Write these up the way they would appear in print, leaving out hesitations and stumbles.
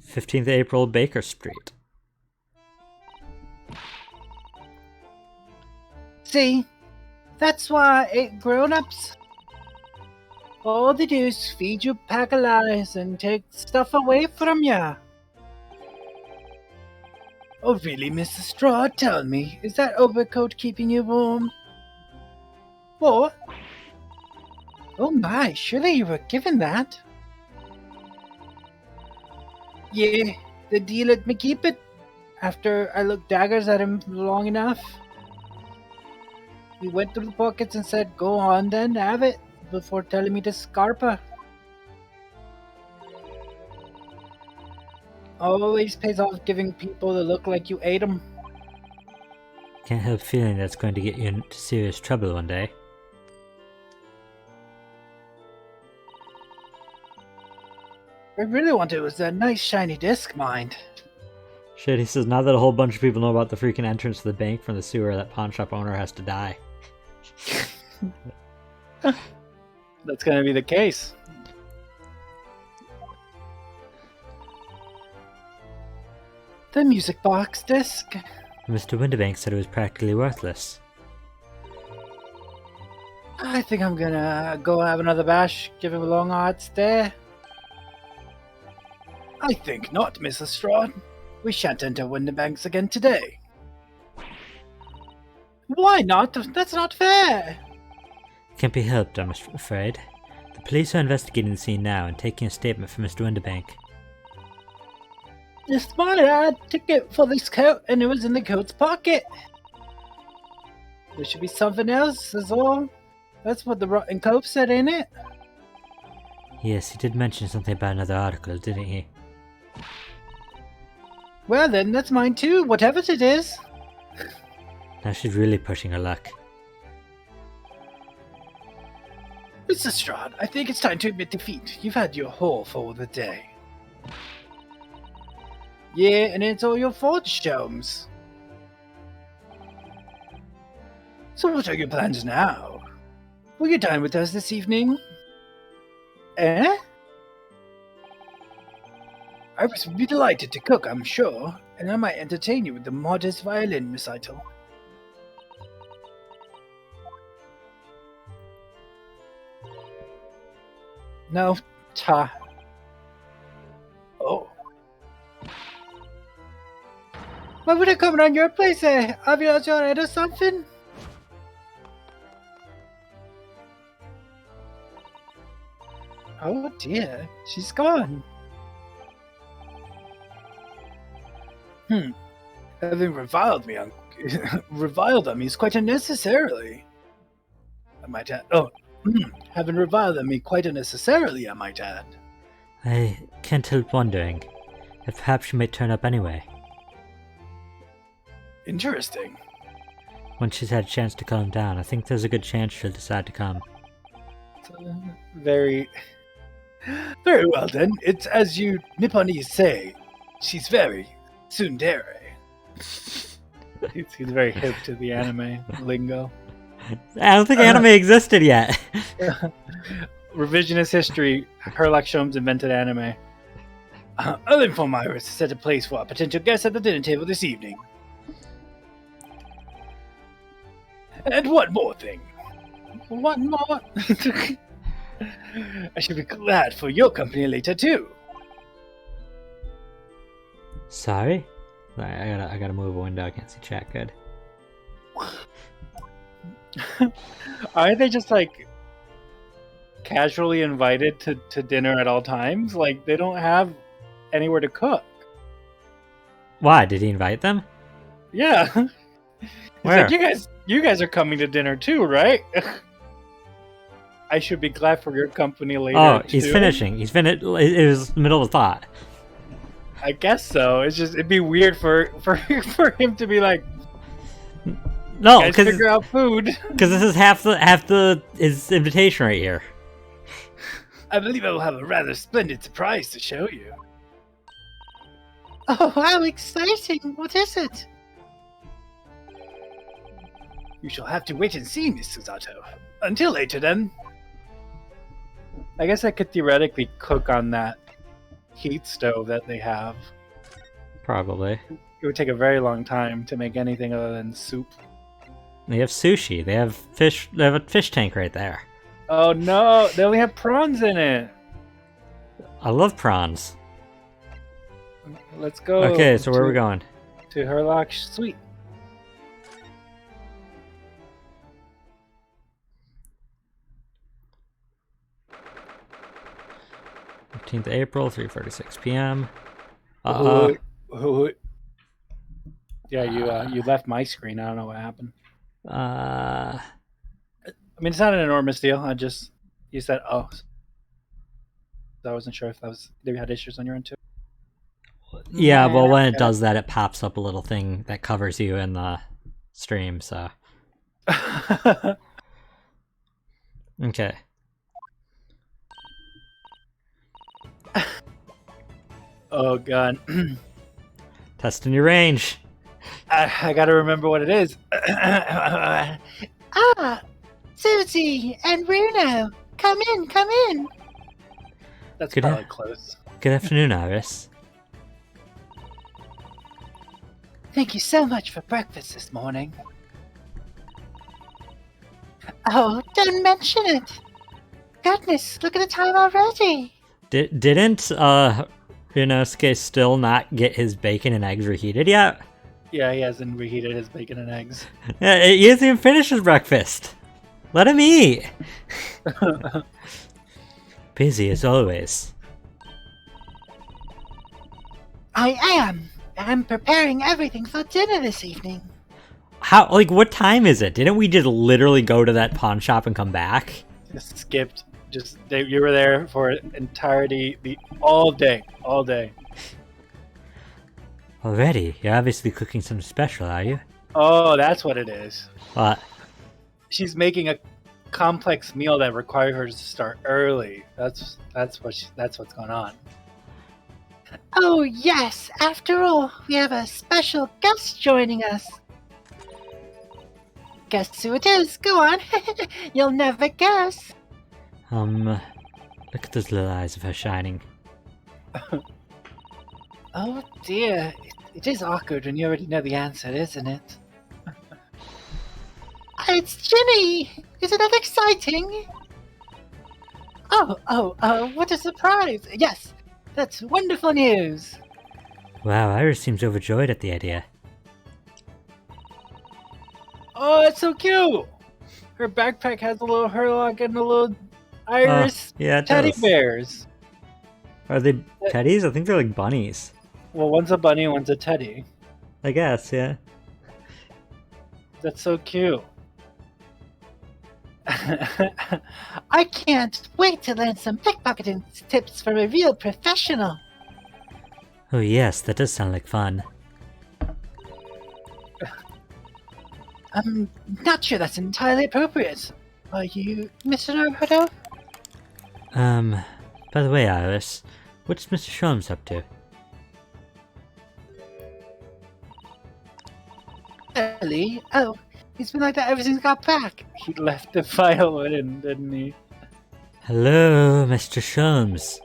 15th April, Baker Street. See? That's why grown-ups, all they do is feed you a pack of lies and take stuff away from ya. Oh really, Mrs. Straw? Tell me, is that overcoat keeping you warm? What? Oh my, surely you were given that. Yeah, the deal let me keep it after I looked daggers at him long enough. He went through the pockets and said, go on then, have it, before telling me to scarpa. Always pays off giving people the look like you ate them. Can't help feeling that's going to get you into serious trouble one day. I really wanted was that nice shiny disc, mind. Shit, he says now that a whole bunch of people know about the freaking entrance to the bank from the sewer, that pawn shop owner has to die. That's gonna be the case. The music box disc. Mr. Winterbank said it was practically worthless. I think I'm gonna go have another bash, give him a long hard stare. I think not, Mrs. Strawn. We shan't enter Winterbanks again today. Why not? That's not fair. Can't be helped, I'm afraid. The police are investigating the scene now and taking a statement from Mr. Winterbank. This morning I had a ticket for this coat and it was in the coat's pocket. There should be something else, is all. That's what the rotten coat said, ain't it? Yes, he did mention something about another article, didn't he? Well then, that's mine too, whatever it is. Now she's really pushing her luck. Mr. Strahd, I think it's time to admit defeat. You've had your haul for the day. Yeah, and it's all your fault, Sholmes. So what are your plans now? Will you dine with us this evening? Eh? I would be delighted to cook, I'm sure, and I might entertain you with the modest violin recital. No, ta. Oh. Why would I come around your place, eh? Have you lost your head or something? Oh dear, she's gone. Having reviled on me is quite unnecessarily. I might add. Oh, having reviled on me quite unnecessarily, I might add. I can't help wondering if perhaps she may turn up anyway. Interesting. Once she's had a chance to calm down, I think there's a good chance she'll decide to come. Very well then. It's as you Nipponese say, she's very tsundere. He's very hip to the anime lingo. I don't think anime existed yet. Revisionist history. Herlock Sholmes invented anime. I'll inform Iris to set a place for our potential guests at the dinner table this evening. And one more thing. One more. I should be glad for your company later too. Sorry? I gotta move a window. I can't see chat good. Aren't they just like casually invited to dinner at all times? Like they don't have anywhere to cook. Why? Did he invite them? Yeah. Where? Like, you guys are coming to dinner too, right? I should be glad for your company later. Oh, he's too. finishing. He's finished. It was the middle of a thought. I guess so. It's just it'd be weird for him to be like, no, guys figure out food. Because this is half his invitation right here. I believe I will have a rather splendid surprise to show you. Oh, how exciting! What is it? You shall have to wait and see, Miss Susato. Until later, then. I guess I could theoretically cook on that heat stove that they have. Probably. It would take a very long time to make anything other than soup. They have sushi. They have fish. They have a fish tank right there. Oh no, they only have prawns in it. I love prawns. Let's go. Okay, so where are we going? To Herlock Suite. April, 3:46 p.m. Yeah, you left my screen. I don't know what happened. Uh, I mean, it's not an enormous deal. You said oh, so I wasn't sure if you had issues on your end too. yeah, well, when it does that, it pops up a little thing that covers you in the stream. So, okay. Oh god. Testing your range. I gotta remember what it is. Susie and Bruno, come in, come in. That's Good probably close. Good afternoon, Iris. Thank you so much for breakfast this morning. Oh, don't mention it. Goodness, look at the time already. Didn't Ryunosuke still not get his bacon and eggs reheated yet? Yeah, he hasn't reheated his bacon and eggs. Yeah, he hasn't even finished his breakfast. Let him eat. Busy as always. I am. I'm preparing everything for dinner this evening. How? Like, what time is it? Didn't we just literally go to that pawn shop and come back? Just skipped. You were there for entirety, all day. Already? You're obviously cooking something special, are you? Oh, that's what it is. What? She's making a complex meal that requires her to start early. That's what's going on. Oh, yes. After all, we have a special guest joining us. Guess who it is? Go on. You'll never guess. Look at those little eyes of her shining. Oh, dear. It is awkward when you already know the answer, isn't it? It's Ginny! Isn't that exciting? Oh, what a surprise! Yes, that's wonderful news! Wow, Iris seems overjoyed at the idea. Oh, it's so cute! Her backpack has a little Herlock and a little Iris yeah, it teddy does. bears. Are they teddies? I think they're like bunnies. Well, one's a bunny, one's a teddy. I guess, yeah. That's so cute. I can't wait to learn some pickpocketing tips from a real professional. Oh yes, that does sound like fun. I'm not sure that's entirely appropriate. Are you Mr. Naruto? By the way, Iris, what's Mr. Sholmes up to? Really? Oh, he's been like that ever since he got back. He left the file in, didn't he? Hello, Mr. Sholmes.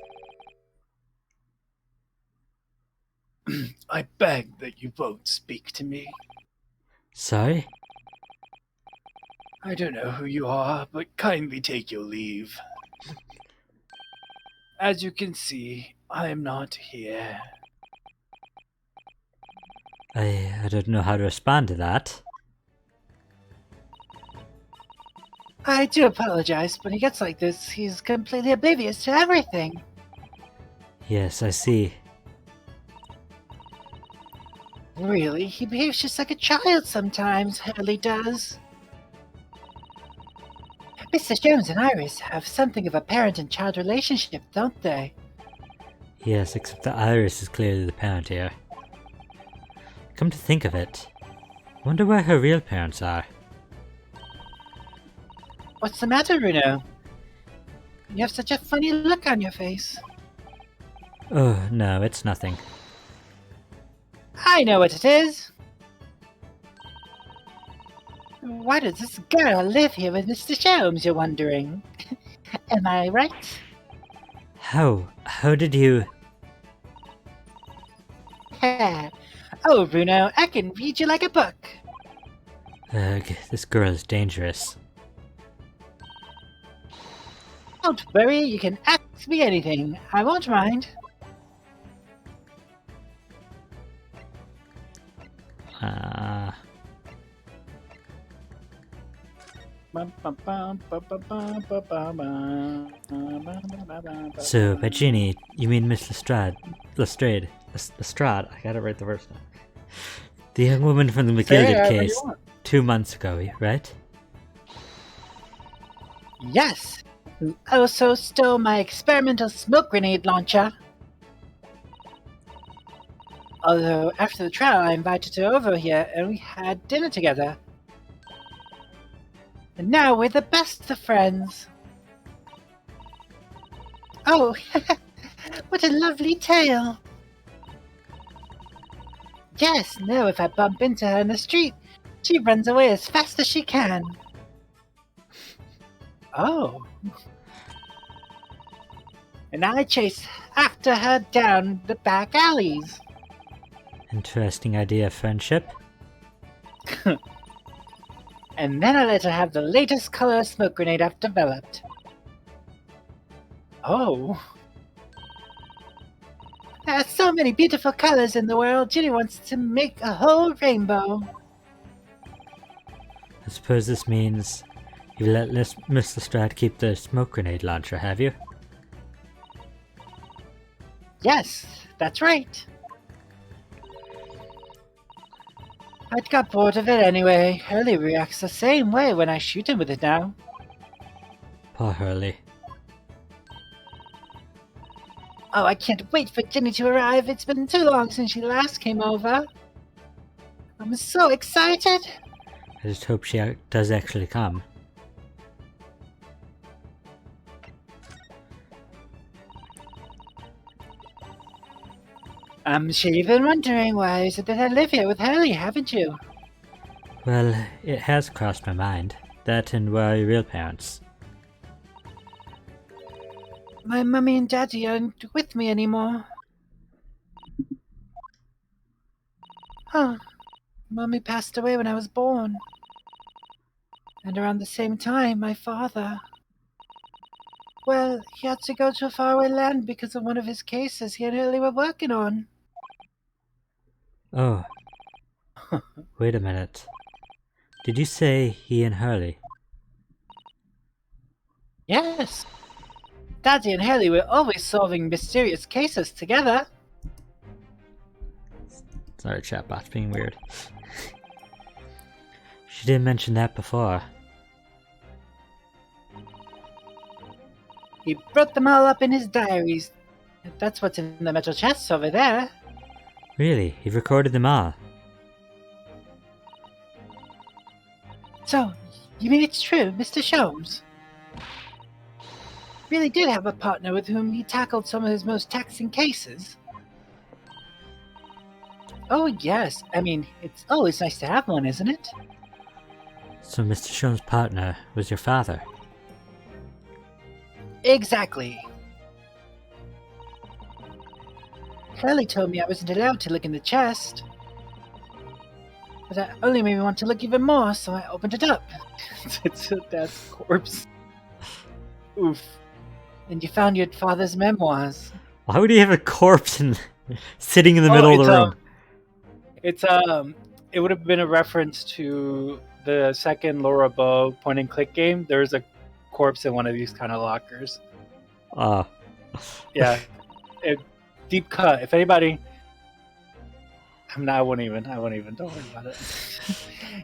I beg that you won't speak to me. Sorry? I don't know who you are, but kindly take your leave. As you can see, I am not here. I don't know how to respond to that. I do apologize, but he gets like this. He's completely oblivious to everything. Yes, I see. Really? He behaves just like a child sometimes, Hurley does. Mr. Jones and Iris have something of a parent and child relationship, don't they? Yes, except that Iris is clearly the parent here. Come to think of it, I wonder where her real parents are. What's the matter, Bruno? You have such a funny look on your face. Oh, no, it's nothing. I know what it is! Why does this girl live here with Mr. Jones, you're wondering? Am I right? How did you... hair. Oh, Bruno, I can read you like a book. Ugh, this girl is dangerous. Don't worry, you can ask me anything. I won't mind. So, by Ginny, you mean Miss Lestrade, I gotta write the verse now. The young woman from the McGilded case 2 months ago, right? Yes. Who also stole my experimental smoke grenade launcher. Although, after the trial, I invited her over here and we had dinner together. And now we're the best of friends. Oh, what a lovely tale. Yes, now if I bump into her in the street, she runs away as fast as she can. Oh. And I chase after her down the back alleys. Interesting idea of friendship. And then I let her have the latest color smoke grenade I've developed. Oh. There are so many beautiful colors in the world, Ginny wants to make a whole rainbow. I suppose this means you let Miss Lestrade keep the smoke grenade launcher, have you? Yes, that's right. I'd got bored of it anyway. Hurley reacts the same way when I shoot him with it now. Poor Hurley. Oh, I can't wait for Ginny to arrive. It's been too long since she last came over. I'm so excited. I just hope she does actually come. I'm sure you've been wondering why is it that I live here with Hurley, haven't you? Well, it has crossed my mind. That and where are your real parents? My mummy and daddy aren't with me anymore. Huh. Mummy passed away when I was born. And around the same time, my father... Well, he had to go to a faraway land because of one of his cases he and Hurley were working on. Oh. Wait a minute. Did you say he and Hurley? Yes. Daddy and Hurley were always solving mysterious cases together. Sorry, chatbot's being weird. She didn't mention that before. He wrote them all up in his diaries. That's what's in the metal chests over there. Really? He recorded them all? So, you mean it's true, Mr. Sholmes? Really did have a partner with whom he tackled some of his most taxing cases? Oh yes, I mean, it's always nice to have one, isn't it? So Mr. Sholmes' partner was your father? Exactly. Hurley told me I wasn't allowed to look in the chest. But that only made me want to look even more, so I opened it up. It's a dad's corpse. Oof. And you found your father's memoirs. Why would he have a corpse sitting in the middle of the room? It would have been a reference to the second Laura Bow point and click game. There's a corpse in one of these kind of lockers. Yeah. Deep cut. If anybody... I won't even. Don't worry about it.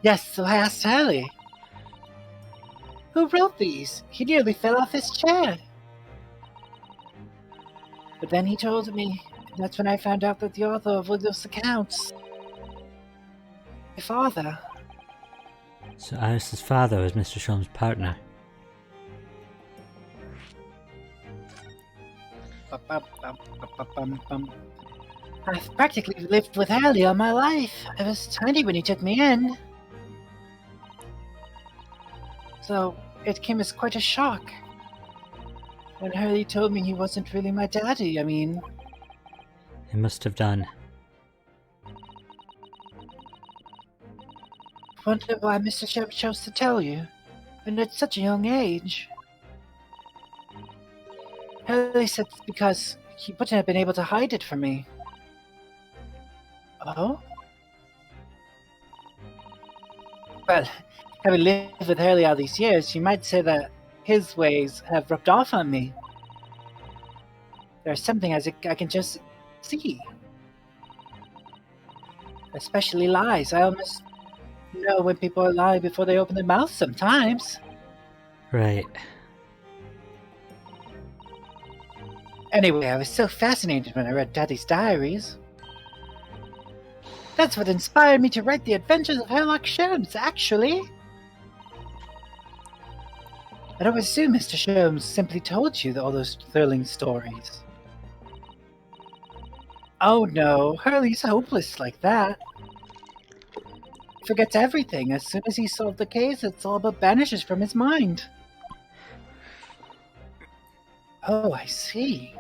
Yes, so I asked Hurley. Who wrote these? He nearly fell off his chair. But then he told me, and that's when I found out that the author of those accounts... my father. So Iris's father was Mr. Sholmes' partner. I've practically lived with Hurley all my life. I was tiny when he took me in. So, it came as quite a shock. When Hurley told me he wasn't really my daddy, I mean... He must have done. wonder why Mr. Shep chose to tell you, and at such a young age. Hurley said it's because he wouldn't have been able to hide it from me. Oh? Well, having lived with Hurley all these years, you might say that his ways have rubbed off on me. There's something I can just see. Especially lies. I almost know when people lie before they open their mouths sometimes. Right. Anyway, I was so fascinated when I read Daddy's diaries. That's what inspired me to write The Adventures of Sherlock Sholmes, actually. I don't assume Mr. Sholmes simply told you all those thrilling stories. Oh no, Hurley's hopeless like that. He forgets everything. As soon as he solved the case, it's all but vanishes from his mind. Oh, I see.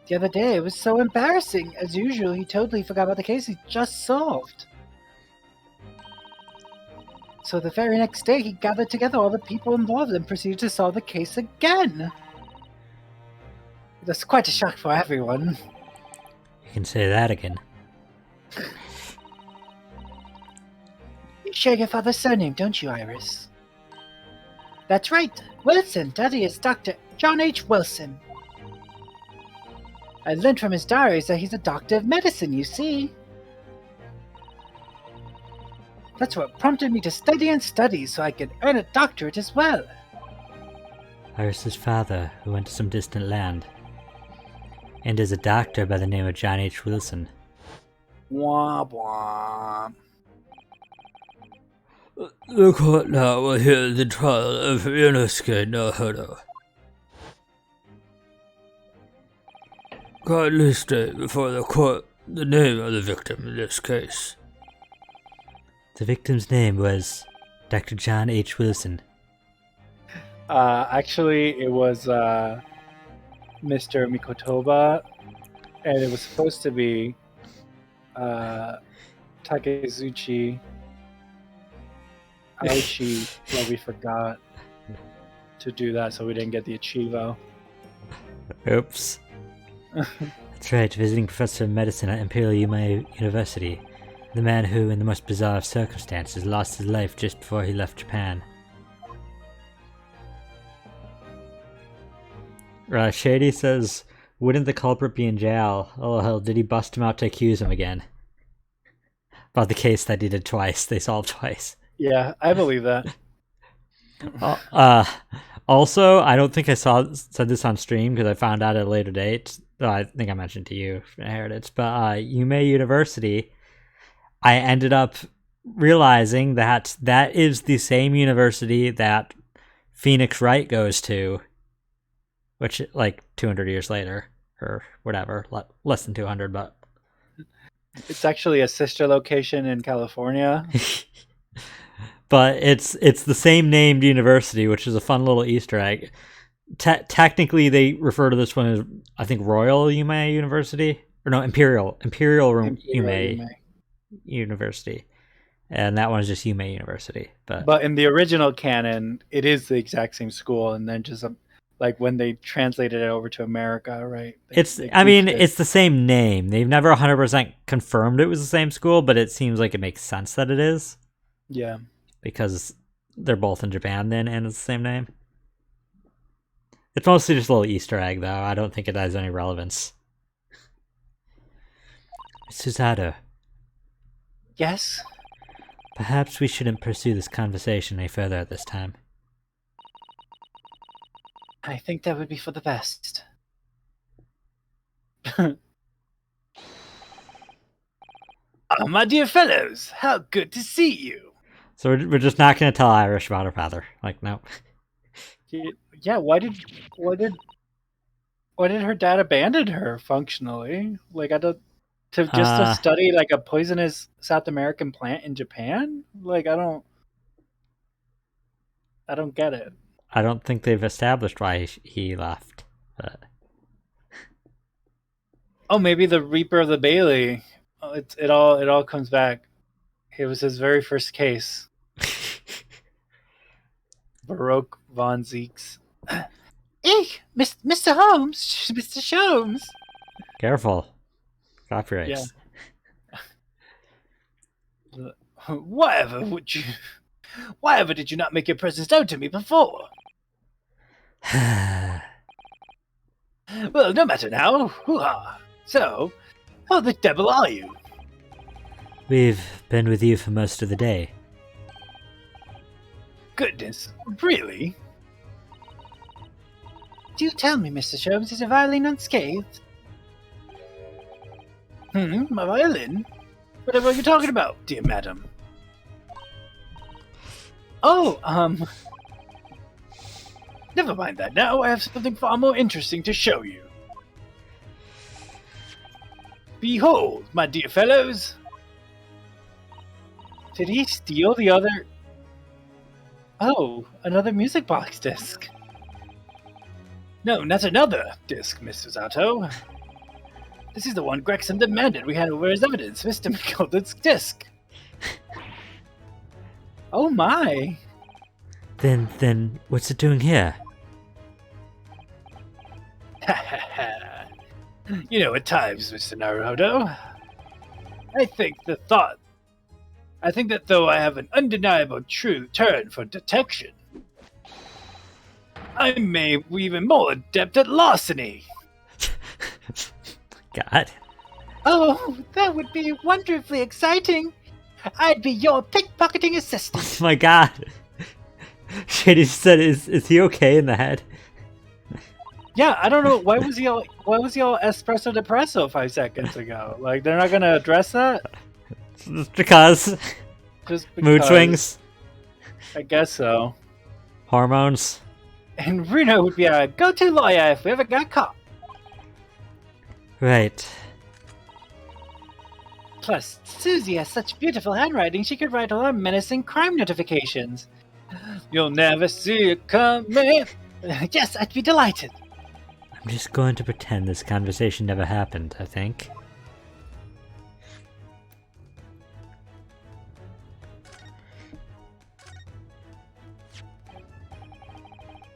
The other day, it was so embarrassing. As usual, he totally forgot about the case he just solved. So the very next day, he gathered together all the people involved and proceeded to solve the case again. It was quite a shock for everyone. You can say that again. You share your father's surname, don't you, Iris? That's right, Wilson. Daddy is Dr. John H. Wilson. I learned from his diaries that he's a doctor of medicine, you see. That's what prompted me to study and study so I could earn a doctorate as well. Iris's father, who went to some distant land, and is a doctor by the name of John H. Wilson. Womp womp. The court now will hear the trial of Inosuke no Hado. Kindly state before the court the name of the victim in this case. The victim's name was Dr. John H. Wilson. Actually, it was Mr. Mikotoba, and it was supposed to be Takezuchi Aoshi, but we forgot to do that, so we didn't get the Achivo. Oops. That's right, visiting professor of medicine at Imperial Yuma University. The man who, in the most bizarre of circumstances, lost his life just before he left Japan. Shady says, wouldn't the culprit be in jail? Oh hell, did he bust him out to accuse him again? About the case that he did twice, they solved twice. Yeah, I believe that. Also, I don't think I said this on stream because I found out at a later date. I think I mentioned to you for Inheritance, but Yuma University, I ended up realizing that that is the same university that Phoenix Wright goes to, which like 200 years later or whatever, less than 200, but It's actually a sister location in California. but it's the same named university, which is a fun little Easter egg. Technically, they refer to this one as, I think, Royal Yuma University, or no, Imperial Yuma University, and that one is just Yuma University. But in the original canon, it is the exact same school, and then just like when they translated it over to America, right? It's the same name. They've never 100% confirmed it was the same school, but it seems like it makes sense that it is. Yeah. Because they're both in Japan then, and it's the same name. It's mostly just a little Easter egg, though. I don't think it has any relevance. Susato. Yes? Perhaps we shouldn't pursue this conversation any further at this time. I think that would be for the best. My dear fellows, how good to see you. So we're just not going to tell Irish about her father. Like, no. Yeah, why did her dad abandon her functionally? Like, to study like a poisonous South American plant in Japan? Like, I don't get it. I don't think they've established why he left. But... Oh, maybe the Reaper of the Bailey. It all comes back It was his very first case. Baroque von Zeeks. Eek! Mr. Holmes! Mr. Sholmes! Careful. Copyrights. Whatever did you not make your presence known to me before? Well, no matter now. Hoo-ha. So, how the devil are you? We've been with you for most of the day. Goodness, really? Do tell me, Mr. Sholmes, is your violin unscathed? My violin? Whatever are you talking about, dear madam? Oh, never mind that now. I have something far more interesting to show you. Behold, my dear fellows. Did he steal the other... Oh, another music box disc. No, not another disc, Mr. Zato. This is the one Gregson demanded we hand over as evidence, Mr. McGoldrick's disc. Oh my. Then, what's it doing here? You know, at times, Mr. Naruhodo, I think that though I have an undeniable true turn for detection, I may be even more adept at larceny. God. Oh, that would be wonderfully exciting. I'd be your pickpocketing assistant. Oh my god. Shady said, is he okay in the head? Yeah, I don't know. Why was he all espresso depresso 5 seconds ago? Like, they're not gonna address that? Just because. Just because. Mood swings. I guess so. Hormones. And Reno would be our go-to lawyer if we ever got caught. Right. Plus, Susie has such beautiful handwriting, she could write all our menacing crime notifications. You'll never see it coming. Yes, I'd be delighted. I'm just going to pretend this conversation never happened, I think.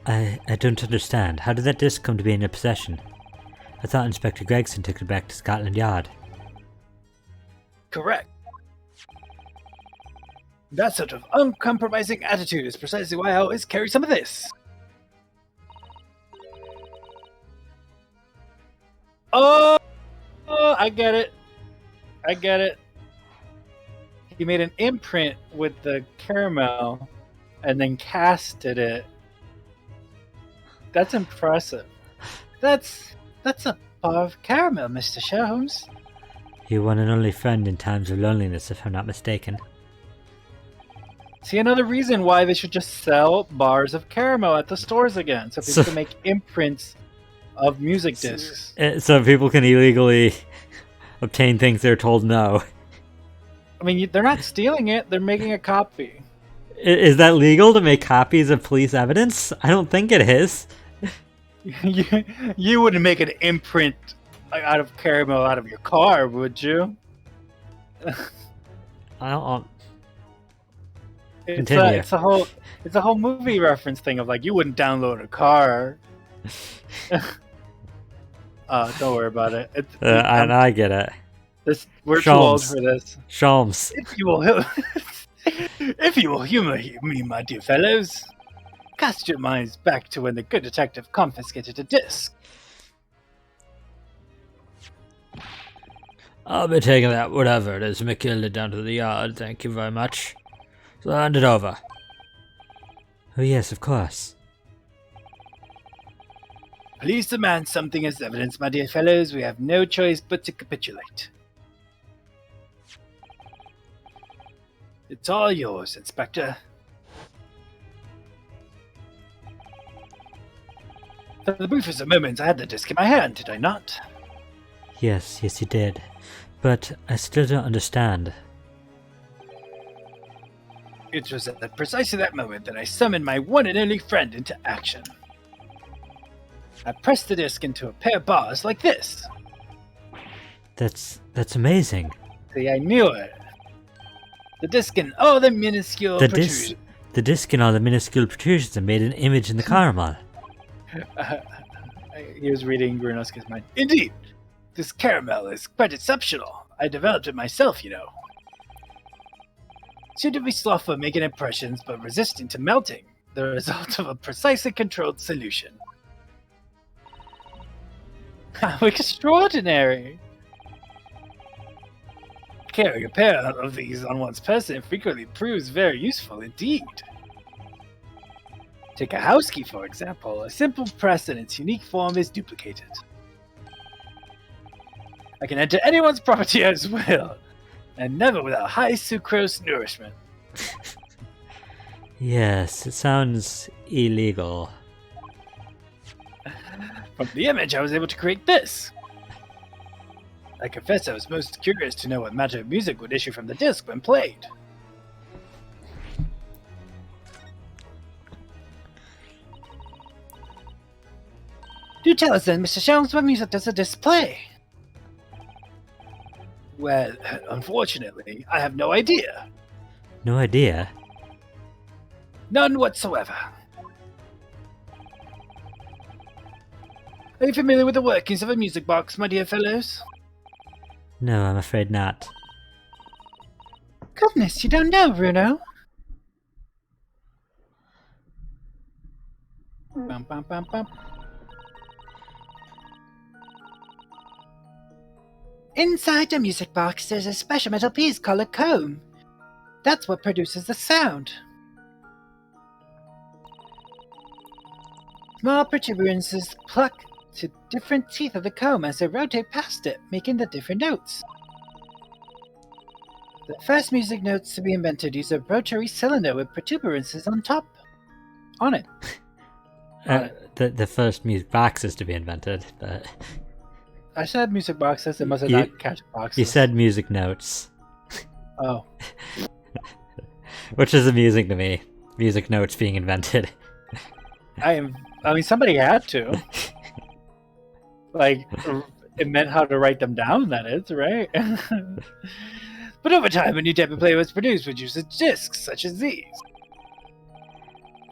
I don't understand. How did that disc come to be in your possession? I thought Inspector Gregson took it back to Scotland Yard. Correct. That sort of uncompromising attitude is precisely why I always carry some of this. Oh, I get it. He made an imprint with the caramel and then casted it. That's impressive. That's a bar of caramel, Mr. Sholmes. Your one and only friend in times of loneliness, if I'm not mistaken. See, another reason why they should just sell bars of caramel at the stores again, so people can make imprints of music discs. So people can illegally obtain things they're told no. I mean, they're not stealing it, they're making a copy. Is that legal to make copies of police evidence? I don't think it is. You wouldn't make an imprint out of caramel out of your car, would you? I don't. It's a whole movie reference thing of like you wouldn't download a car. Don't worry about it. I get it. We're too old for this. Sholmes. If you will humor me, my dear fellows, cast your minds back to when the good detective confiscated a disc. I'll be taking that, whatever it is, McKinley down to the yard. Thank you very much. So hand it over. Oh yes, of course. Please demand something as evidence, my dear fellows. We have no choice but to capitulate. It's all yours, Inspector. For the briefest of moments, I had the disc in my hand, did I not? Yes, you did. But I still don't understand. It was at precisely that moment that I summoned my one and only friend into action. I pressed the disc into a pair of bars like this. That's amazing. See, I knew it. The disc and all the minuscule The protrusions. disc and all the minuscule protrusions have made an image in the caramel. He was reading Grunoska's mind. Indeed, this caramel is quite exceptional. I developed it myself, you know. Seemed to be slothful at making impressions, but resistant to melting. The result of a precisely controlled solution. How extraordinary! Carrying a pair of these on one's person frequently proves very useful indeed. Take a house key, for example. A simple press in its unique form is duplicated. I can enter anyone's property as well, and never without high sucrose nourishment. Yes, it sounds illegal. From the image, I was able to create this. I confess I was most curious to know what matter of music would issue from the disc when played. Do tell us then, Mr. Shelms, what music does the disc play? Well, unfortunately, I have no idea. No idea. None whatsoever. Are you familiar with the workings of a music box, my dear fellows? No, I'm afraid not. Goodness, you don't know, Bruno. Bum, bum, bum, bum. Inside the music box, there's a special metal piece called a comb. That's what produces the sound. Small protuberances pluck to different teeth of the comb as they rotate past it, making the different notes. The first music notes to be invented use a rotary cylinder with protuberances on it. The first music box is to be invented, but I said music boxes, it must have You- not catch boxes. you said music notes, Oh. which is amusing to me. Music notes being invented. I mean, somebody had to. Like, it meant how to write them down, that is, right? But over time, a new type of player was produced which uses discs such as these.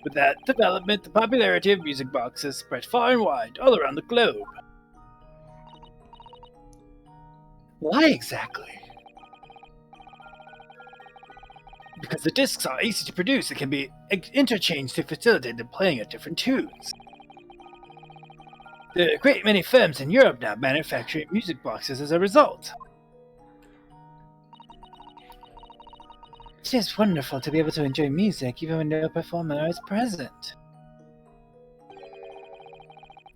With that development, the popularity of music boxes spread far and wide, all around the globe. Why exactly? Because the discs are easy to produce and can be interchanged to facilitate the playing of different tunes. There are a great many firms in Europe now manufacturing music boxes as a result. It is wonderful to be able to enjoy music even when no performer is present.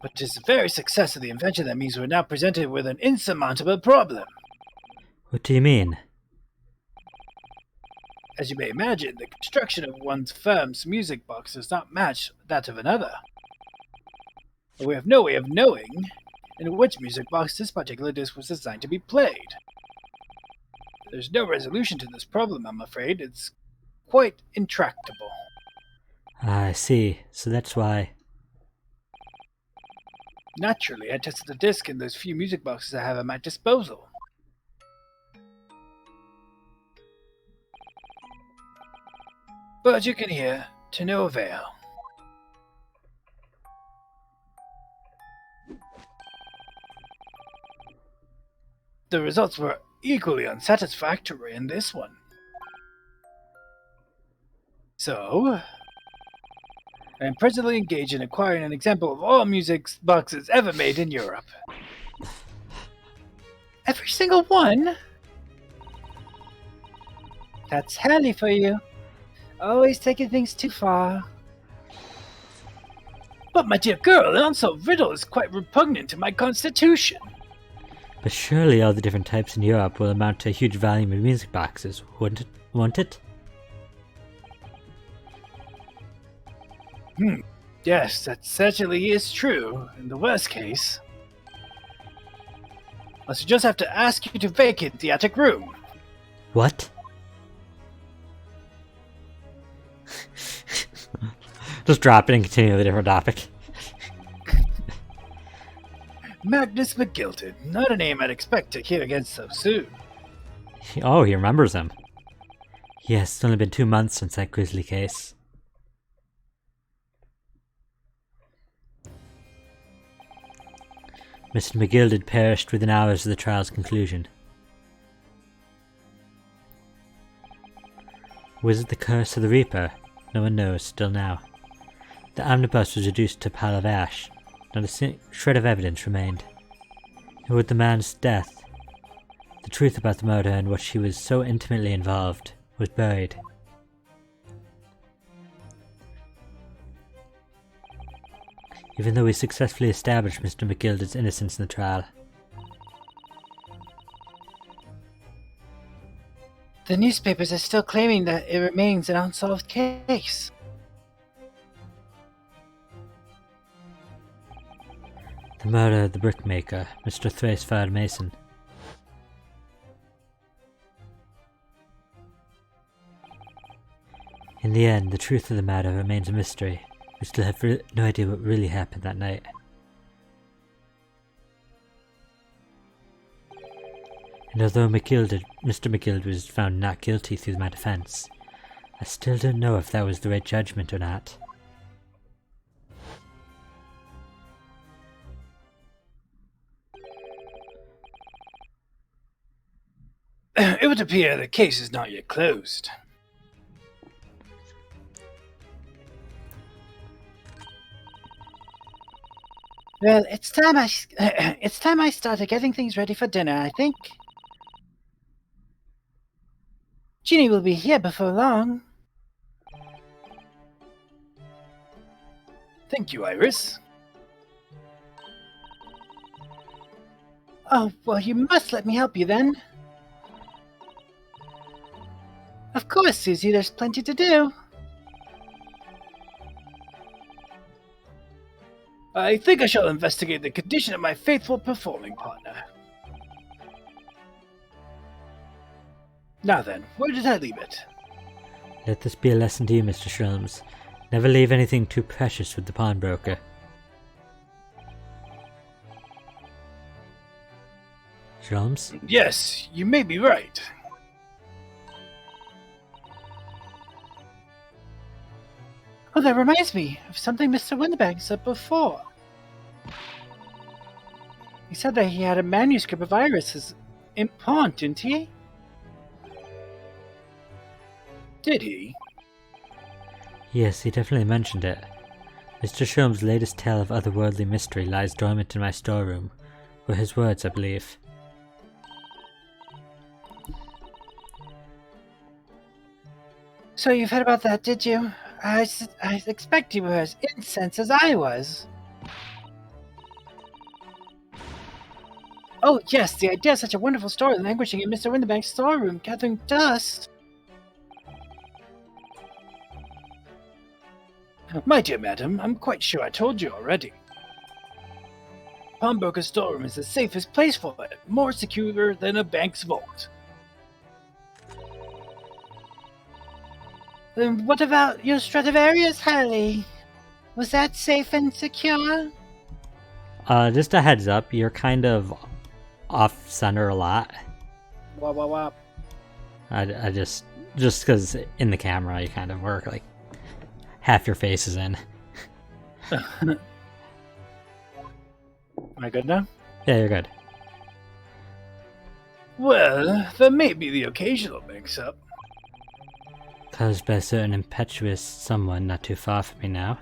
But it is the very success of the invention that means we're now presented with an insurmountable problem. What do you mean? As you may imagine, the construction of one firm's music box does not match that of another. But we have no way of knowing in which music box this particular disc was designed to be played. There's no resolution to this problem, I'm afraid. It's quite intractable. I see. So that's why. Naturally, I tested the disc in those few music boxes I have at my disposal. But as you can hear, to no avail. The results were equally unsatisfactory in this one. So, I am presently engaged in acquiring an example of all music boxes ever made in Europe. Every single one? That's handy for you. Always taking things too far. But my dear girl, an unsolved riddle is quite repugnant to my constitution. But surely all the different types in Europe will amount to a huge volume of music boxes, won't it? Yes, that certainly is true, in the worst case. I should just have to ask you to vacate the attic room. What? Just drop it and continue with a different topic. Magnus McGilton, not a name I'd expect to hear again so soon. Oh, he remembers him. Yes, it's only been 2 months since that grisly case. Mr. McGill had perished within hours of the trial's conclusion. Was it the curse of the Reaper? No one knows, still now. The omnibus was reduced to a pile of ash. Not a shred of evidence remained. And with the man's death, the truth about the murder and what she was so intimately involved was buried. Even though we successfully established Mr. McGilder's innocence in the trial. The newspapers are still claiming that it remains an unsolved case. The murder of the brickmaker, Mr. Thracefield Mason. In the end, the truth of the matter remains a mystery. We still have no idea what really happened that night. And although Mr. McGill was found not guilty through my defense, I still don't know if that was the right judgment or not. It would appear the case is not yet closed. Well, it's time I started getting things ready for dinner, I think. Jeannie will be here before long. Thank you, Iris. Oh, well, you must let me help you then. Of course, Susie, there's plenty to do. I think I shall investigate the condition of my faithful performing partner. Now then, where did I leave it? Let this be a lesson to you, Mr. Shrums. Never leave anything too precious with the pawnbroker. Shrums? Yes, you may be right. Oh, that reminds me of something Mr. Winterbank said before. He said that he had a manuscript of Iris's in pawn, didn't he? Did he? Yes, he definitely mentioned it. Mr. Shrum's latest tale of otherworldly mystery lies dormant in my storeroom. Were his words, I believe. So you've heard about that, did you? I expect you were as incensed as I was. Oh, yes, the idea of such a wonderful story languishing in Mr. Winterbank's storeroom, gathering dust. My dear madam, I'm quite sure I told you already. Pawnbroker's storeroom is the safest place for it, more secure than a bank's vault. Then what about your Stradivarius, Harley? Was that safe and secure? Just a heads up, you're kind of off center a lot. Wah wah wah. I just because in the camera you kind of work like half your face is in. Am I good now? Yeah, you're good. Well, there may be the occasional mix-up. Caused by a certain impetuous someone not too far from me now.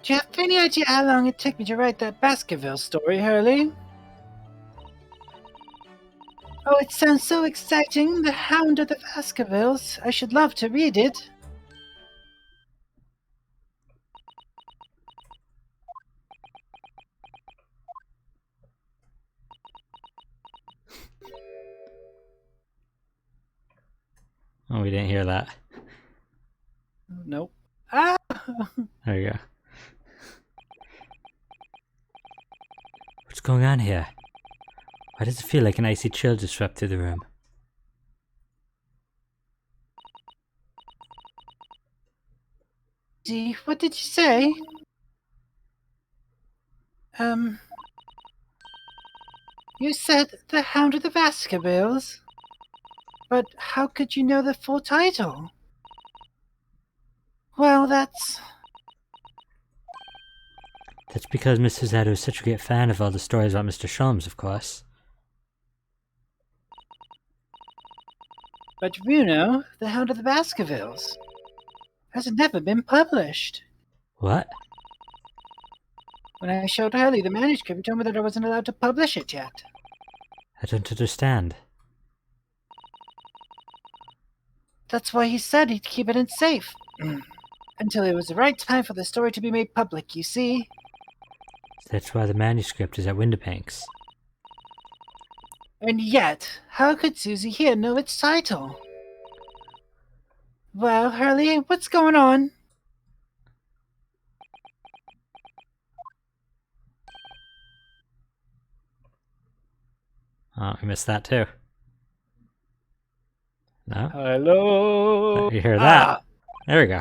Do you have any idea how long it took me to write that Baskerville story, Hurley? Oh, it sounds so exciting, The Hound of the Baskervilles. I should love to read it. Oh, we didn't hear that. Nope. Ah! There you go. What's going on here? Why does it feel like an icy chill just swept through the room? Gee, what did you say? You said the Hound of the Baskervilles? But how could you know the full title? Well, that's... That's because Mr. Zato is such a great fan of all the stories about Mr. Sholmes, of course. But Bruno, the Hound of the Baskervilles, has never been published. What? When I showed Hurley the manuscript, he told me that I wasn't allowed to publish it yet. I don't understand. That's why he said he'd keep it in safe. Until it was the right time for the story to be made public, you see? That's why the manuscript is at Windibanks. And yet, how could Susie here know its title? Well, Hurley, what's going on? Oh, I missed that too. No? Hello. You hear that? Ah, There we go.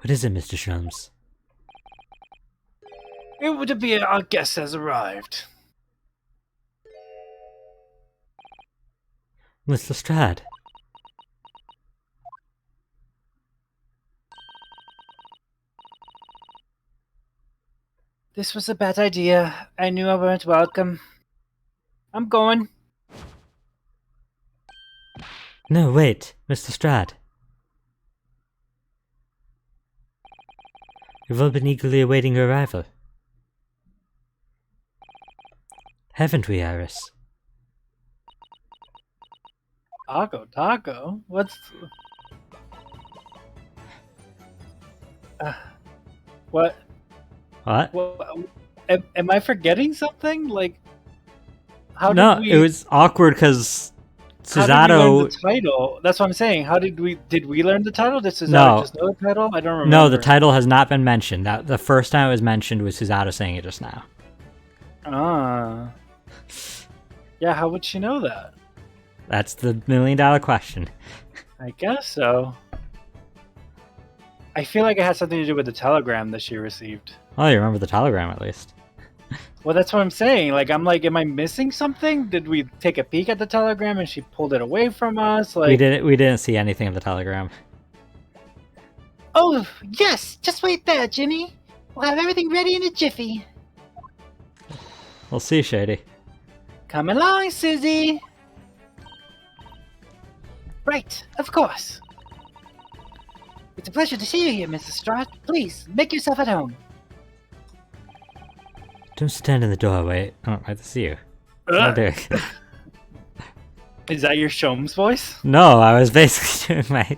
What is it, Mr. Sholmes? it would appear our guest has arrived. Miss Lestrade. This was a bad idea. I knew I weren't welcome. I'm going. No, wait, Miss Lestrade. We've all been eagerly awaiting your arrival. Haven't we, Iris? Taco? What's... what? What? Am I forgetting something? Like, how No, did we... it was awkward because How did we learn Susato... the title? That's what I'm saying. How did we learn the title? Did Susato No. just know the title? I don't remember. No, the title has not been mentioned. That the first time it was mentioned was Susato saying it just now. Ah. Yeah, how would she know that? That's the million-dollar question. I guess so. I feel like it had something to do with the telegram that she received. Oh, you remember the telegram at least. Well, that's what I'm saying. Like, I'm like, am I missing something? Did we take a peek at the telegram and she pulled it away from us? Like, We didn't see anything of the telegram. Oh, yes! Just wait there, Ginny. We'll have everything ready in a jiffy. We'll see, Shady. Come along, Susie. Right, of course. It's a pleasure to see you here, Mrs. Strott. Please, make yourself at home. Don't stand in the doorway. Oh, I see you. Oh, dear. is that your Sholmes voice? No, I was basically doing my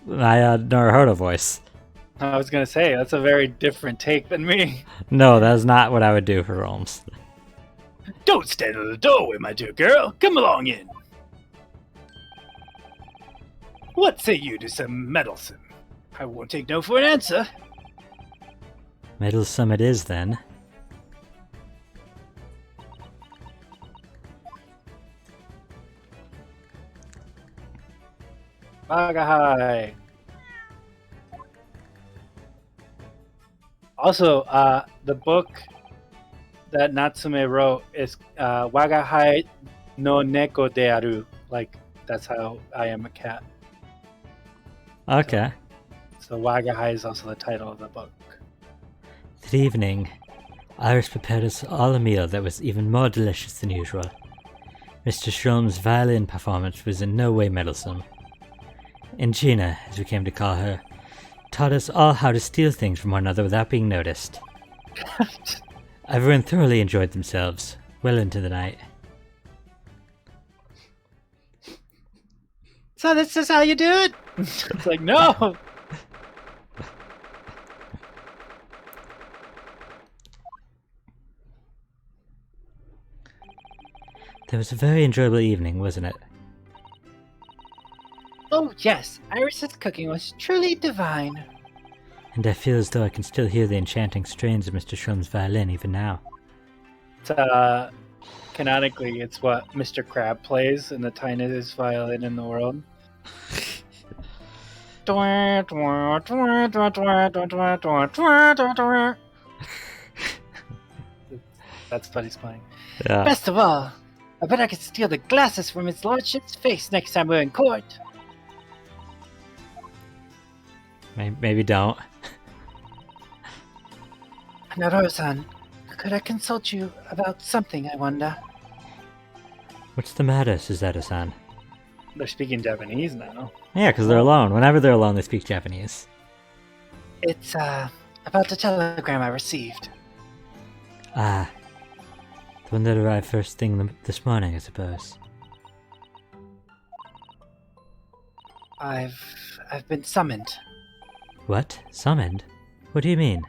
Naruhodo voice. I was gonna say that's a very different take than me. No, that's not what I would do for Rolms. Don't stand in the doorway, my dear girl. Come along in. What say you to some meddlesome? I won't take no for an answer. Meddlesome it is, then. Bagahai. Also, the book that Natsume wrote is Wagahai no Neko de Aru. Like, that's how I am a cat. Okay. So Wagahai is also the title of the book. That evening, Iris prepared us all a meal that was even more delicious than usual. Mr. Sholmes' violin performance was in no way meddlesome. And Gina, as we came to call her, taught us all how to steal things from one another without being noticed. Everyone thoroughly enjoyed themselves, well into the night. So this is how you do it? It's like, no! That was a very enjoyable evening, wasn't it? Oh, yes. Iris's cooking was truly divine. And I feel as though I can still hear the enchanting strains of Mr. Sholmes' violin even now. It's, canonically, it's what Mr. Crab plays in the tiniest violin in the world. That's what he's playing. Yeah. Best of all, I bet I could steal the glasses from his lordship's face next time we're in court. Maybe don't. Naruto-san, could I consult you about something, I wonder? What's the matter, Suzato-san? They're speaking Japanese now. Yeah, because they're alone. Whenever they're alone, they speak Japanese. It's, about the telegram I received. Ah. The one that arrived first thing this morning, I suppose. I've been summoned. What? Summoned? What do you mean?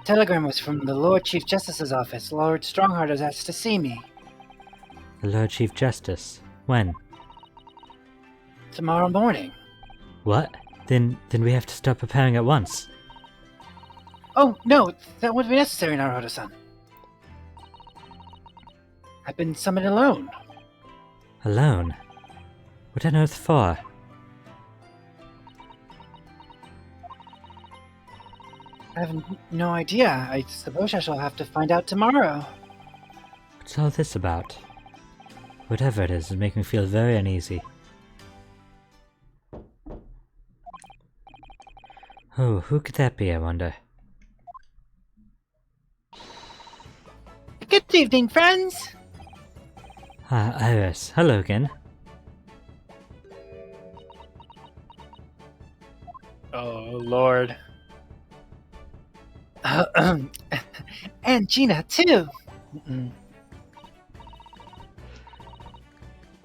Telegram was from the Lord Chief Justice's office. Lord Strongheart has asked to see me. The Lord Chief Justice. When? Tomorrow morning. What? Then we have to start preparing at once. Oh, no, that wouldn't be necessary, Naruto-san. I've been summoned alone. Alone? What on earth for? I have no idea. I suppose I shall have to find out tomorrow. What's all this about? Whatever it is making me feel very uneasy. Oh, who could that be, I wonder? Good evening, friends. Ah, Iris. Hello again. Oh, Lord. And Gina, too. Mm-mm.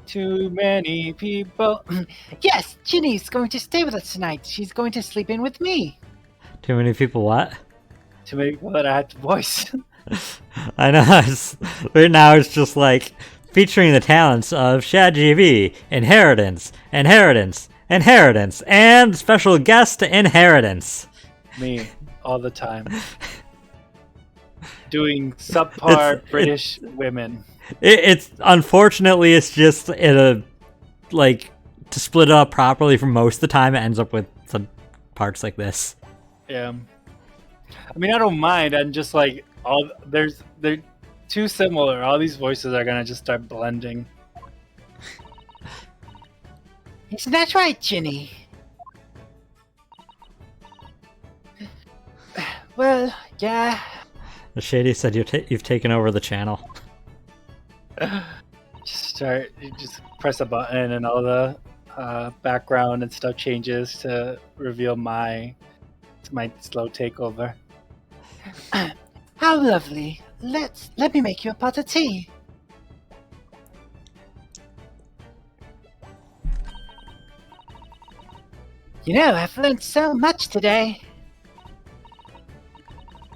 Too many people. Yes, Ginny's going to stay with us tonight. She's going to sleep in with me. Too many people what? Too many people that I have to voice. I know. Right now it's just like featuring the talents of ShadJV, Inheritance, and special guest Inheritance. Me, all the time. Doing subpar British women. It's unfortunately it's just in a like to split it up properly for most of the time it ends up with some parts like this. Yeah. I mean, I don't mind. I'm just like they're too similar. All these voices are gonna just start blending. Isn't that right, Ginny? Well, yeah. Shady said you've taken over the channel. You just press a button and all the background and stuff changes to reveal my slow takeover. How lovely. Let me make you a pot of tea. You know, I've learned so much today.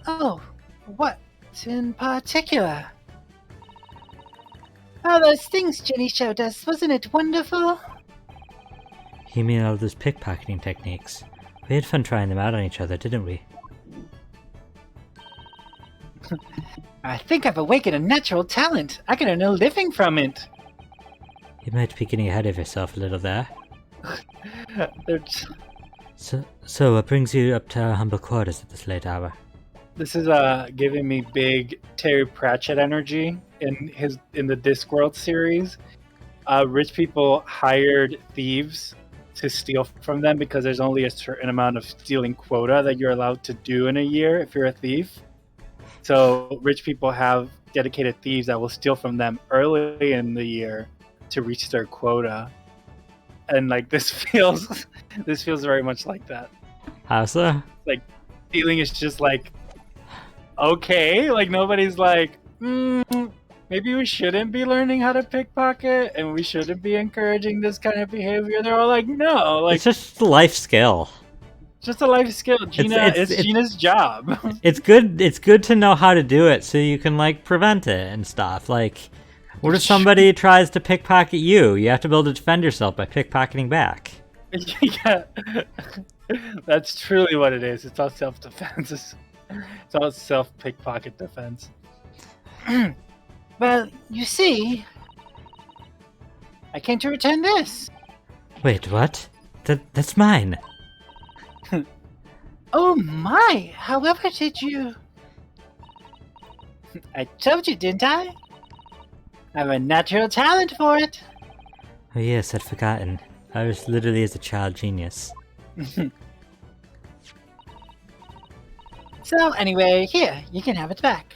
Oh, what in particular? Oh, those things Ginny showed us, wasn't it wonderful? You mean all those pickpocketing techniques? We had fun trying them out on each other, didn't we? I think I've awakened a natural talent. I can earn a living from it. You might be getting ahead of yourself a little there. So what brings you up to our humble quarters at this late hour? This is giving me big Terry Pratchett energy in the Discworld series. Rich people hired thieves to steal from them because there's only a certain amount of stealing quota that you're allowed to do in a year if you're a thief. So rich people have dedicated thieves that will steal from them early in the year to reach their quota. And like this feels very much like that. How so? Like stealing is just like okay, like nobody's like maybe we shouldn't be learning how to pickpocket and we shouldn't be encouraging this kind of behavior. They're all like, no, like it's just a life skill. Just a life skill. It's Gina's job. It's good to know how to do it so you can like prevent it and stuff. Like what if somebody tries to pickpocket you? You have to be able to defend yourself by pickpocketing back. Yeah. That's truly what it is. It's all self-defense. It's all self-pickpocket defense. Well, you see, I came to return this. Wait, what? That's mine. Oh my! However did you... I told you, didn't I? I have a natural talent for it. Oh yes, I'd forgotten. Iris literally is a child genius. So anyway, here, you can have it back.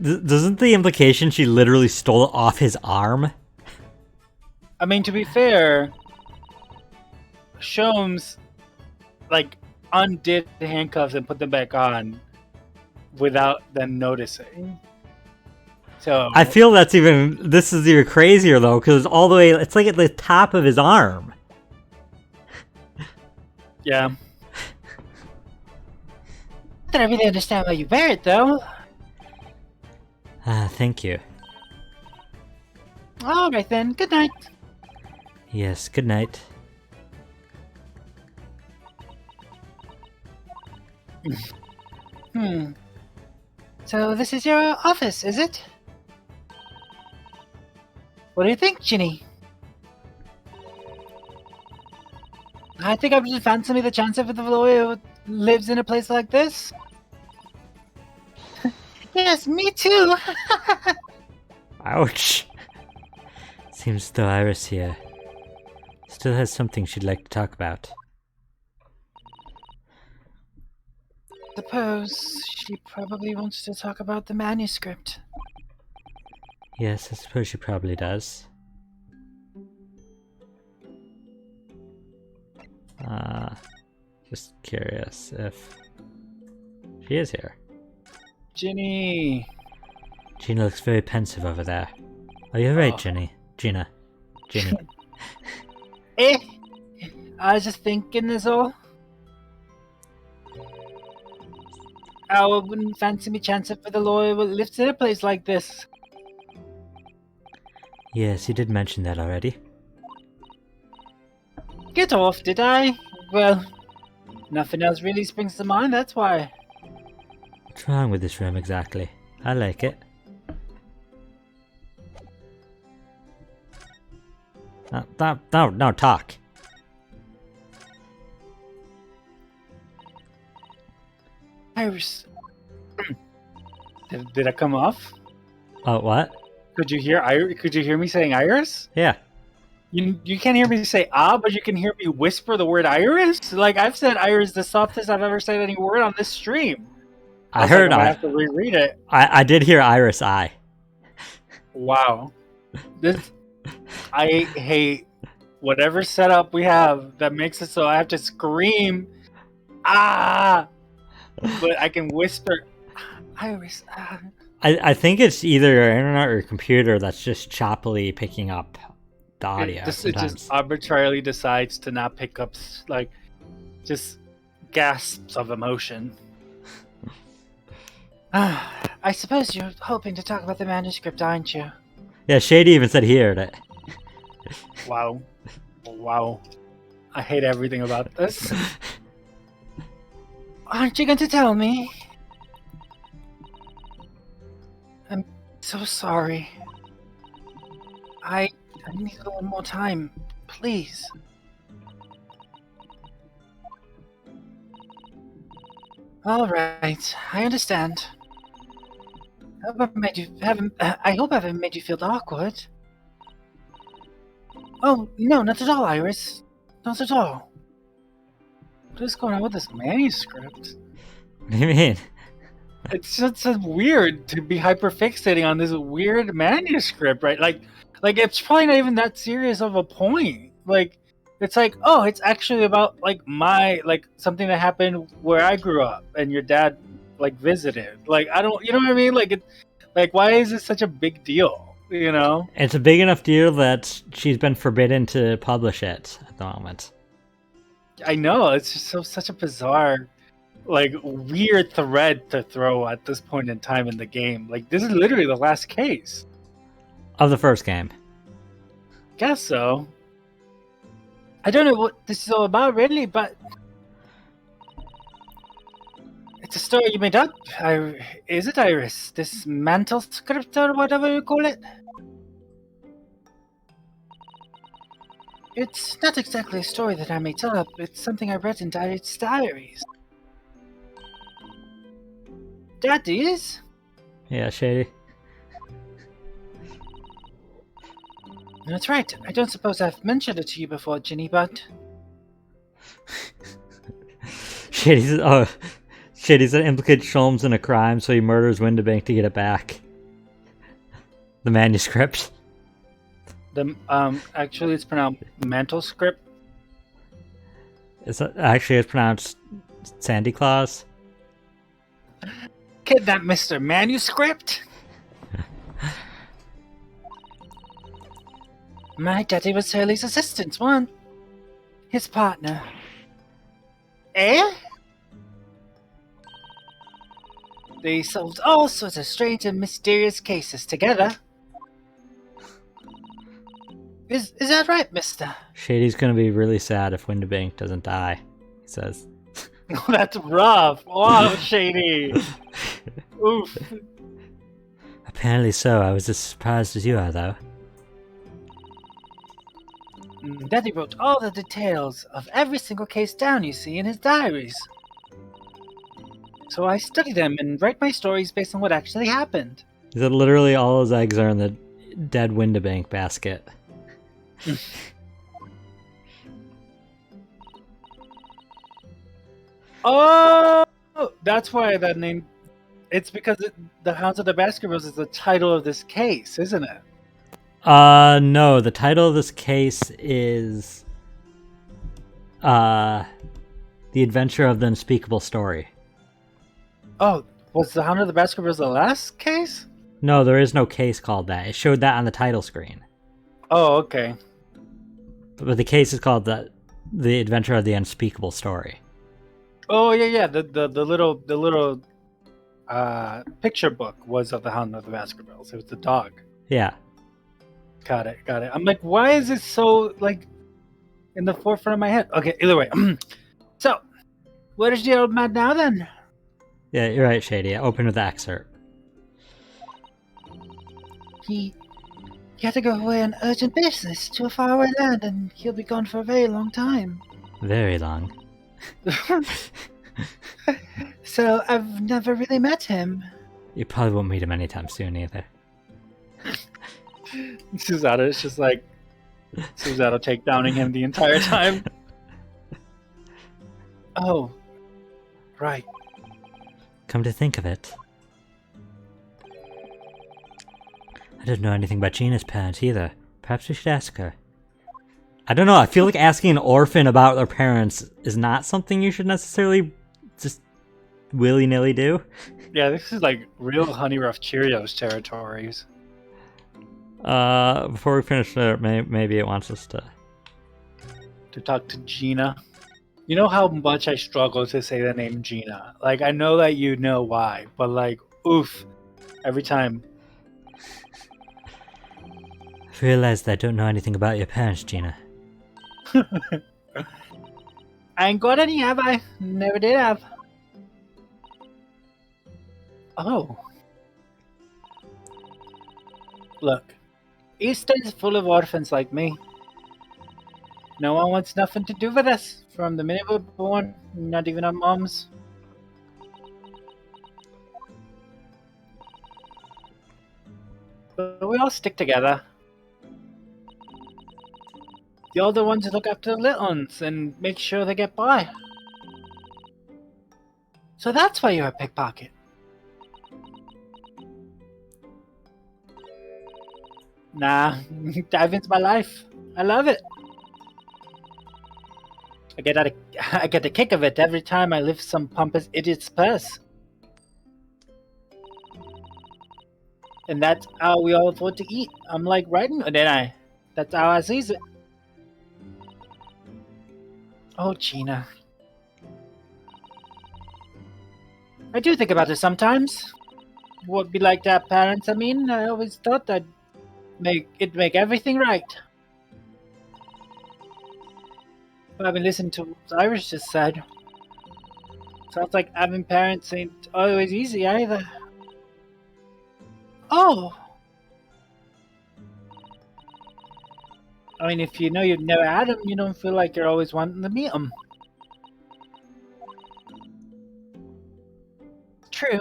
Doesn't the implication she literally stole it off his arm? I mean, to be fair, Sholmes, like, undid the handcuffs and put them back on without them noticing. So I feel this is even crazier though, because all the way, it's like at the top of his arm. yeah. Not that I really understand why you wear it, though. Ah, thank you. Alright then, good night. Yes, good night. So this is your office, is it? What do you think, Ginny? I think I've just fancy me the chance of the lawyer who lives in a place like this. Yes, me too. Ouch. Seems though Iris here still has something she'd like to talk about. Suppose she probably wants to talk about the manuscript. Yes, I suppose she probably does. Just curious if she is here. Ginny. Gina looks very pensive over there. Oh, you're right, Gina. Ginny. I was just thinking this all. I wouldn't fancy me chancing for the lawyer who lives in a place like this. Yes, you did mention that already. Get off, did I? Well, nothing else really springs to mind, that's why. What's wrong with this room exactly? I like it. No, talk. Iris. Did I come off? Oh, what? Could you hear me saying Iris? Yeah. You can't hear me say but you can hear me whisper the word Iris? Like, I've said Iris the softest I've ever said any word on this stream. I heard I have to reread it. I did hear Iris I. Wow. I hate whatever setup we have that makes it so I have to scream but I can whisper Iris. I think it's either your internet or your computer that's just choppily picking up the audio. It just arbitrarily decides to not pick up, like, just gasps of emotion. I suppose you're hoping to talk about the manuscript, aren't you? Yeah, Shady even said he heard it. Wow. I hate everything about this. Aren't you going to tell me? I'm so sorry. I need a little more time, please. All right, I understand. I hope I haven't made you feel awkward. Oh no, not at all, Iris. Not at all. What is going on with this manuscript? What do you mean? It's just so weird to be hyperfixating on this weird manuscript, right? Like it's probably not even that serious of a point. Like, it's like, oh, it's actually about something that happened where I grew up and your dad visited. Like, I don't, you know what I mean? Why is this such a big deal? You know? It's a big enough deal that she's been forbidden to publish it at the moment. I know, it's just such a bizarre, weird thread to throw at this point in time in the game. Like, this is literally the last case. Of the first game. Guess so. I don't know what this is all about, really, but it's a story you made up. Is it, Iris? This mantle script or whatever you call it? It's not exactly a story that I made up. It's something I read in Daddy's diaries. Daddy's? Yeah, Shady. That's right. I don't suppose I've mentioned it to you before, Ginny, but Shady's implicated Sholmes in a crime, so he murders Windibank to get it back. The manuscript. Actually, it's pronounced mantle script. It's pronounced Sandy Claus. Kidnap Mr. Manuscript? my daddy was Hurley's assistant, one. His partner. Eh? They solved all sorts of strange and mysterious cases together. Is that right, mister? Shady's gonna be really sad if Windibank doesn't die, he says. That's rough. Wow, Shady. Oof. Apparently so. I was as surprised as you are, though. Daddy wrote all the details of every single case down, you see, in his diaries. So I study them and write my stories based on what actually happened. He said literally all his eggs are in the dead Windibank basket. Oh, that's why that name. It's because the Hounds of the Baskervilles is the title of this case, isn't it? No, the title of this case is The Adventure of the Unspeakable Story. Oh, was the Hound of the Baskervilles the last case? No, there is no case called that. It showed that on the title screen. Oh, okay. But the case is called the Adventure of the Unspeakable Story. Oh yeah. The little picture book was of the Hound of the Baskervilles. It was the dog. Yeah. Got it. I'm like, why is it so like in the forefront of my head? Okay, either way. So, where is the old man now then? Yeah, you're right, Shady. Open with the excerpt. He had to go away on urgent business to a faraway land, and he'll be gone for a very long time. Very long. So I've never really met him. You probably won't meet him anytime soon either. Susanna is just like Susanna takedowning him the entire time. Oh, right. Come to think of it, I don't know anything about Gina's parents either. Perhaps we should ask her. I don't know. I feel like asking an orphan about their parents is not something you should necessarily just willy-nilly do. Yeah, this is like real Honey Rough Cheerios territories. Before we finish there, maybe it wants us to talk to Gina. You know how much I struggle to say the name Gina. Like, I know that you know why, but like, oof, every time. I've realized I don't know anything about your parents, Gina. I ain't got any, have I? Never did have. Oh. Look, East is full of orphans like me. No one wants nothing to do with us from the minute we're born, not even our moms. But we all stick together. The older ones look after the little ones and make sure they get by. So that's why you're a pickpocket. Nah, dive into my life. I love it. I get a kick of it every time I lift some pompous idiot's purse. And that's how we all afford to eat. I'm like writing, then that's how I sees it. Oh, Gina. I do think about it sometimes. What be like to have parents, I mean. I always thought that'd make everything right. But I've been listening to what Irish just said. Sounds like having parents ain't always easy either. Oh! I mean, if you know you've never had them, you don't feel like you're always wanting to meet them. True.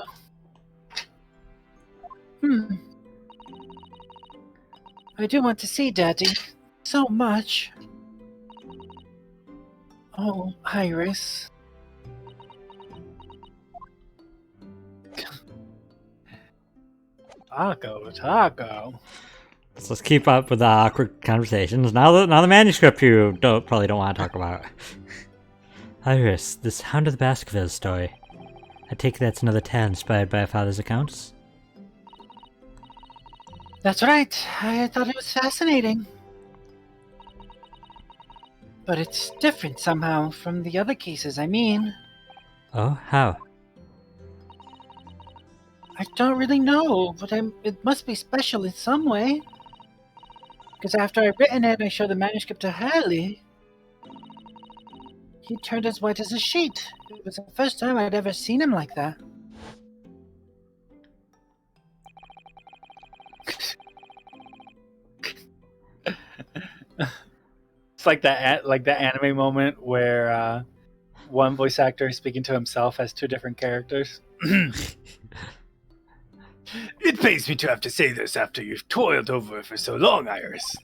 I do want to see Daddy. So much. Oh, Iris. Taco. So let's keep up with the awkward conversations. Now the manuscript you probably don't want to talk about. Iris, this Hound of the Baskervilles story. I take it that's another tale inspired by our father's accounts? That's right. I thought it was fascinating. But it's different somehow from the other cases, I mean. Oh, how? I don't really know, but it must be special in some way. Because after I'd written it, I showed the manuscript to Harley. He turned as white as a sheet. It was the first time I'd ever seen him like that. It's like that anime moment where one voice actor speaking to himself has two different characters. It pains me to have to say this after you've toiled over it for so long, Iris.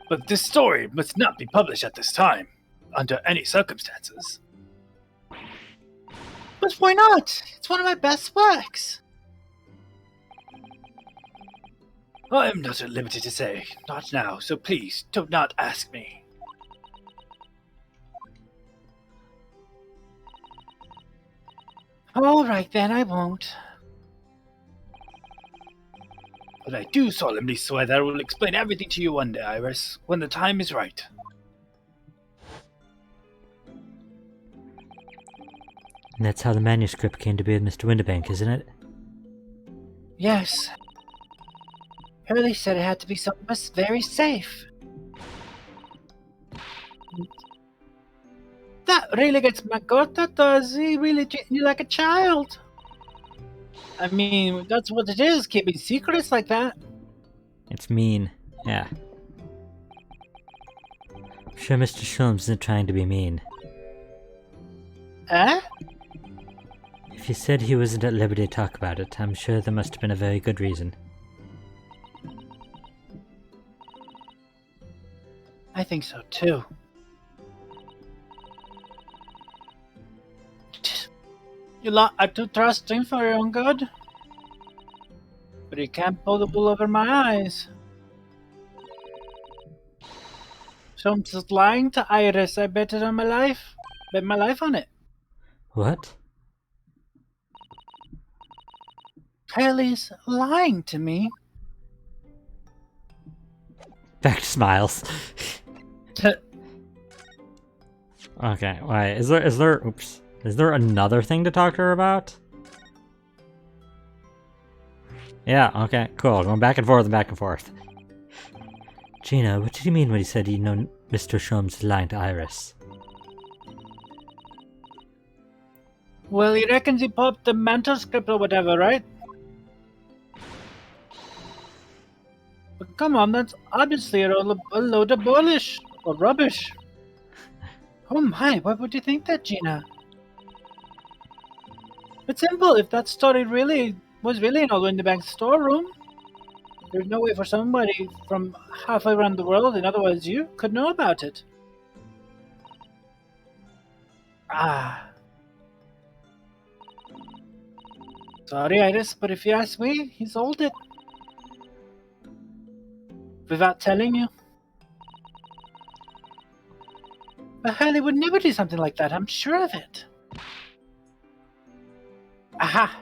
But this story must not be published at this time, under any circumstances. But why not? It's one of my best works. I am not at liberty to say, not now, so please do not ask me. All right then, I won't. But I do solemnly swear that I will explain everything to you one day, Iris, when the time is right. And that's how the manuscript came to be with Mr. Winterbank, isn't it? Yes. Hurley said it had to be something that's very safe. That really gets my goat, that does. He really treating you like a child. I mean, that's what it is, keeping secrets like that. It's mean. Yeah. I'm sure Mr. Sholmes isn't trying to be mean. Eh? If he said he wasn't at liberty to talk about it, I'm sure there must have been a very good reason. I think so too. You lot are too trusting for your own good. But you can't pull the wool over my eyes. Someone's lying to Iris. I bet it on my life. Bet my life on it. What? Haley's lying to me. Back to smiles. Okay, wait, is there another thing to talk to her about? Yeah, okay, cool. Going back and forth and back and forth. Gina, what did he mean when he said Mr. Sholmes is lying to Iris? Well, he reckons he popped the mental script or whatever, right? But come on, that's obviously a load of bullish or rubbish. Oh my, why would you think that, Gina? It's simple. If that story was really in Winterbank's storeroom, there's no way for somebody from halfway around the world, in other words you, could know about it. Ah. Sorry, Iris, but if you ask me, he sold it. Without telling you. But Harley would never do something like that, I'm sure of it. Aha!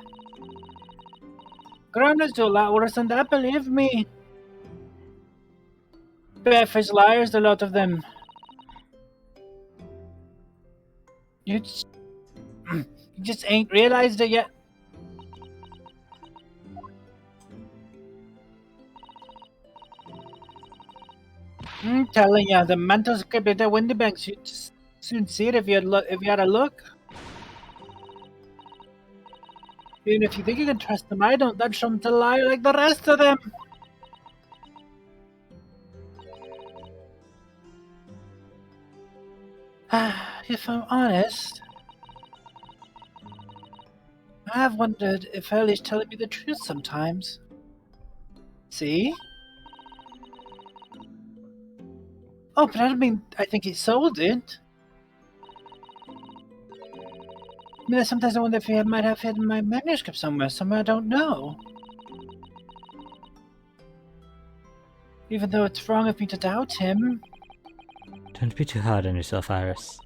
Criminals do a lot worse than that, believe me. Barefaced liars, a lot of them. You just ain't realized it yet. I'm telling you, the mental script at the Winterbanks, you'd soon see it if you had a look. Even if you think you can trust them, I don't touch them to lie like the rest of them. If I'm honest, I have wondered if Hurley's telling me the truth sometimes. See? Oh, but I don't mean I think he sold it. I mean, sometimes I wonder if he might have hidden my manuscript somewhere I don't know. Even though it's wrong of me to doubt him. Don't be too hard on yourself, Iris.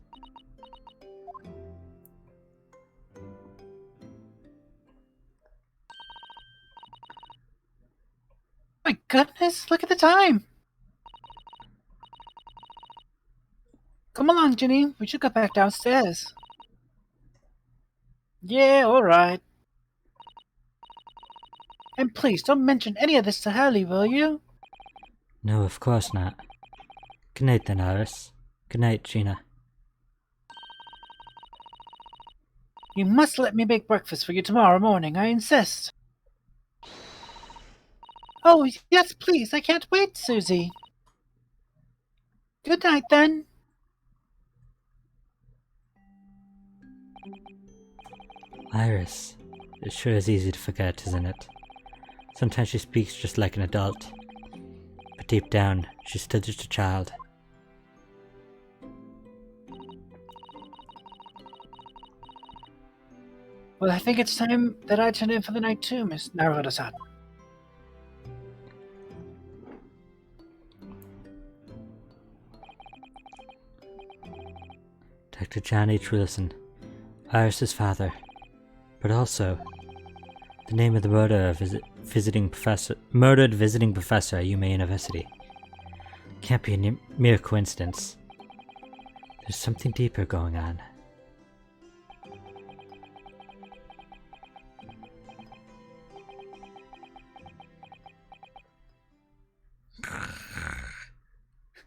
My goodness, look at the time! Come along, Ginny. We should go back downstairs. Yeah, alright. And please, don't mention any of this to Hurley, will you? No, of course not. Good night then, Iris. Good night, Gina. You must let me make breakfast for you tomorrow morning, I insist. Oh, yes, please, I can't wait, Susie. Good night, then. Iris. It sure is easy to forget, isn't it? Sometimes she speaks just like an adult. But deep down, she's still just a child. Well, I think it's time that I turn in for the night too, Miss Naruto-san. Dr. John H. Wilson, Iris's father, but also the name of the murdered visiting professor at Yuma University. Can't be a mere coincidence. There's something deeper going on.